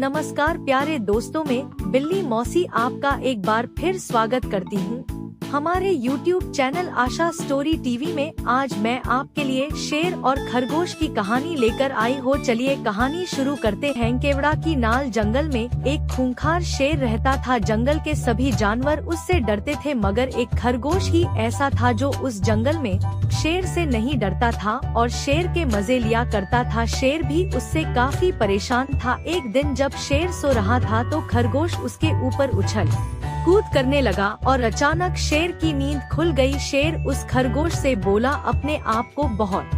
नमस्कार प्यारे दोस्तों, में बिल्ली मौसी आपका एक बार फिर स्वागत करती हूँ हमारे YouTube चैनल आशा स्टोरी टीवी में। आज मैं आपके लिए शेर और खरगोश की कहानी लेकर आई हो। चलिए कहानी शुरू करते हैं। केवड़ा की नाल जंगल में एक खूंखार शेर रहता था। जंगल के सभी जानवर उससे डरते थे, मगर एक खरगोश ही ऐसा था जो उस जंगल में शेर से नहीं डरता था और शेर के मजे लिया करता था। शेर भी उससे काफी परेशान था। एक दिन जब शेर सो रहा था तो खरगोश उसके ऊपर उछल कूद करने लगा और अचानक शेर की नींद खुल गई। शेर उस खरगोश से बोला, अपने आप को बहुत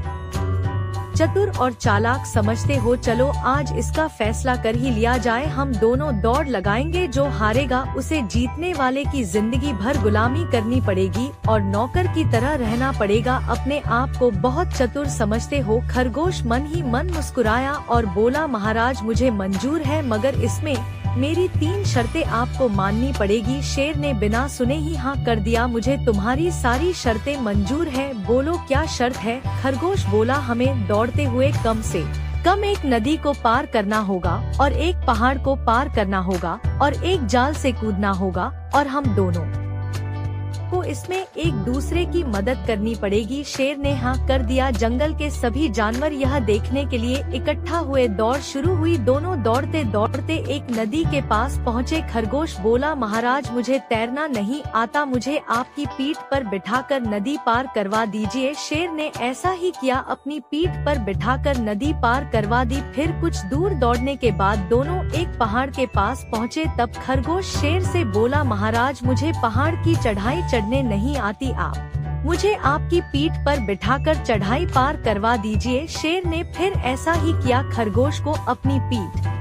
चतुर और चालाक समझते हो, चलो आज इसका फैसला कर ही लिया जाए। हम दोनों दौड़ लगाएंगे, जो हारेगा उसे जीतने वाले की जिंदगी भर गुलामी करनी पड़ेगी और नौकर की तरह रहना पड़ेगा। अपने आप को बहुत चतुर समझते हो। खरगोश मन ही मन मुस्कुराया और बोला, महाराज मुझे मंजूर है, मगर इसमें मेरी 3 शर्तें आपको माननी पड़ेगी। शेर ने बिना सुने ही हाँ कर दिया। मुझे तुम्हारी सारी शर्तें मंजूर है, बोलो क्या शर्त है। खरगोश बोला, हमें दौड़ते हुए कम से कम एक नदी को पार करना होगा और एक पहाड़ को पार करना होगा और एक जाल से कूदना होगा और हम दोनों को इसमें एक दूसरे की मदद करनी पड़ेगी। शेर ने हाँ कर दिया। जंगल के सभी जानवर यह देखने के लिए इकट्ठा हुए। दौड़ शुरू हुई। दोनों दौड़ते दौड़ते एक नदी के पास पहुँचे। खरगोश बोला, महाराज मुझे तैरना नहीं आता, मुझे आपकी पीठ पर बिठाकर नदी पार करवा दीजिए। शेर ने ऐसा ही किया, अपनी पीठ पर बिठाकर नदी पार करवा दी। फिर कुछ दूर दौड़ने के बाद दोनों एक पहाड़ के पास पहुँचे। तब खरगोश शेर से बोला, महाराज मुझे पहाड़ की चढ़ाई चढ़ने नहीं आती, आप मुझे आपकी पीठ पर बिठाकर चढ़ाई पार करवा दीजिए। शेर ने फिर ऐसा ही किया। खरगोश को अपनी पीठ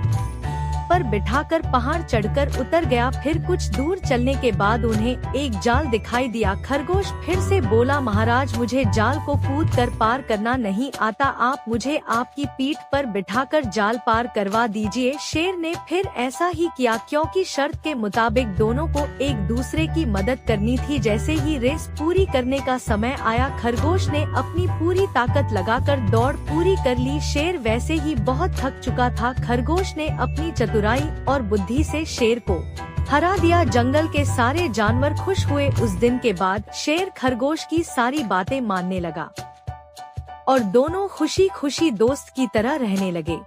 पर बिठाकर पहाड़ चढ़कर उतर गया। फिर कुछ दूर चलने के बाद उन्हें एक जाल दिखाई दिया। खरगोश फिर से बोला, महाराज मुझे जाल को कूदकर पार करना नहीं आता, आप मुझे आपकी पीठ पर बिठाकर जाल पार करवा दीजिए। शेर ने फिर ऐसा ही किया, क्योंकि शर्त के मुताबिक दोनों को एक दूसरे की मदद करनी थी। जैसे ही रेस पूरी करने का समय आया, खरगोश ने अपनी पूरी ताकत लगाकर दौड़ पूरी कर ली। शेर वैसे ही बहुत थक चुका था। खरगोश ने अपनी चतुराई और बुद्धि से शेर को हरा दिया। जंगल के सारे जानवर खुश हुए। उस दिन के बाद शेर खरगोश की सारी बातें मानने लगा और दोनों खुशी खुशी दोस्त की तरह रहने लगे।